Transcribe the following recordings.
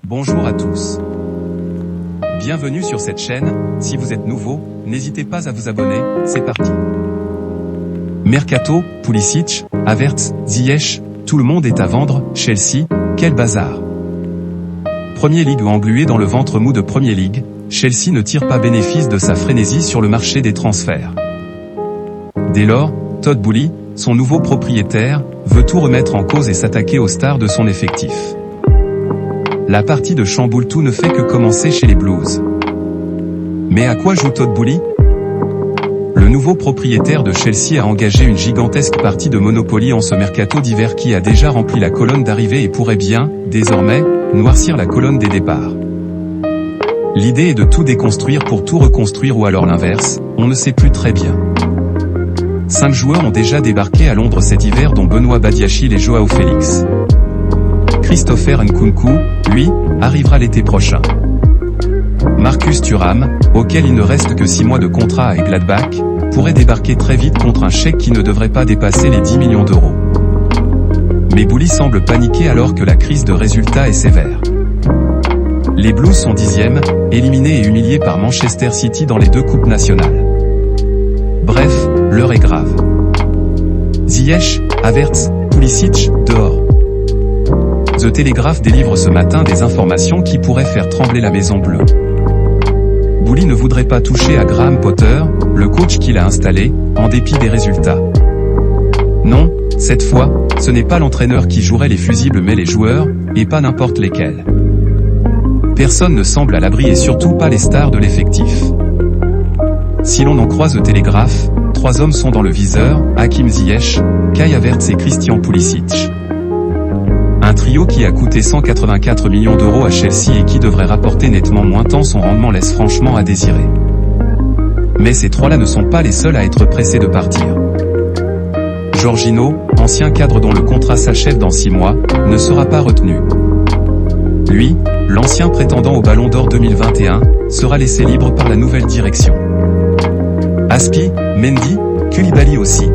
Bonjour à tous. Bienvenue sur cette chaîne. Si vous êtes nouveau, n'hésitez pas à vous abonner. C'est parti. Mercato, Pulisic, Havertz, Ziyech, tout le monde est à vendre. Chelsea, quel bazar. Premier League englué dans le ventre mou de Premier League, Chelsea ne tire pas bénéfice de sa frénésie sur le marché des transferts. Dès lors, Todd Boehly, son nouveau propriétaire, veut tout remettre en cause et s'attaquer aux stars de son effectif. La partie de chamboule-tout ne fait que commencer chez les Blues. Mais à quoi joue Todd Boehly? Le nouveau propriétaire de Chelsea a engagé une gigantesque partie de Monopoly en ce mercato d'hiver qui a déjà rempli la colonne d'arrivée et pourrait bien, désormais, noircir la colonne des départs. L'idée est de tout déconstruire pour tout reconstruire ou alors l'inverse, on ne sait plus très bien. 5 joueurs ont déjà débarqué à Londres cet hiver dont Benoît Badiachil et Joao Félix. Christopher Nkunku, lui, arrivera l'été prochain. Marcus Thuram, auquel il ne reste que 6 mois de contrat avec Gladbach, pourrait débarquer très vite contre un chèque qui ne devrait pas dépasser les 10 millions d'euros. Mais Boehly semble paniquer alors que la crise de résultats est sévère. Les Blues sont 10e, éliminés et humiliés par Manchester City dans les 2 coupes nationales. Bref, l'heure est grave. Ziyech, Havertz, Pulisic, dehors. The Telegraph délivre ce matin des informations qui pourraient faire trembler la Maison Bleue. Boehly ne voudrait pas toucher à Graham Potter, le coach qu'il a installé, en dépit des résultats. Non, cette fois, ce n'est pas l'entraîneur qui jouerait les fusibles mais les joueurs, et pas n'importe lesquels. Personne ne semble à l'abri et surtout pas les stars de l'effectif. Si l'on en croise The Telegraph, 3 hommes sont dans le viseur, Hakim Ziyech, Kai Havertz et Christian Pulisic. Un trio qui a coûté 184 millions d'euros à Chelsea et qui devrait rapporter nettement moins tant son rendement laisse franchement à désirer. Mais ces 3-là ne sont pas les seuls à être pressés de partir. Jorginho, ancien cadre dont le contrat s'achève dans 6 mois, ne sera pas retenu. Lui, l'ancien prétendant au Ballon d'Or 2021, sera laissé libre par la nouvelle direction. Aspi, Mendy, Koulibaly aussi.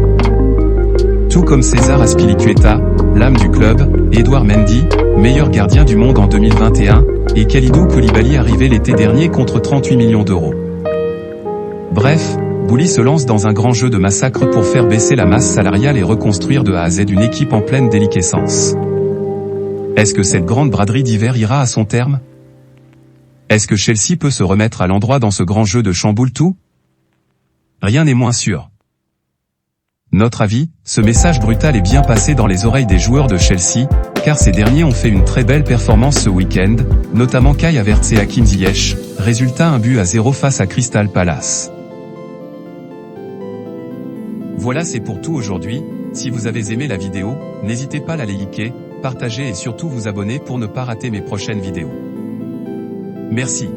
Tout comme César Azpilicueta, l'âme du club, Edouard Mendy, meilleur gardien du monde en 2021, et Kalidou Koulibaly arrivé l'été dernier contre 38 millions d'euros. Bref, Boehly se lance dans un grand jeu de massacre pour faire baisser la masse salariale et reconstruire de A à Z une équipe en pleine déliquescence. Est-ce que cette grande braderie d'hiver ira à son terme? Est-ce que Chelsea peut se remettre à l'endroit dans ce grand jeu de chamboule-tout? Rien n'est moins sûr. Notre avis, ce message brutal est bien passé dans les oreilles des joueurs de Chelsea, car ces derniers ont fait une très belle performance ce week-end, notamment Kai Havertz et Hakim Ziyech, résultat 1-0 face à Crystal Palace. Voilà, c'est pour tout aujourd'hui. Si vous avez aimé la vidéo, n'hésitez pas à la liker, partager et surtout vous abonner pour ne pas rater mes prochaines vidéos. Merci.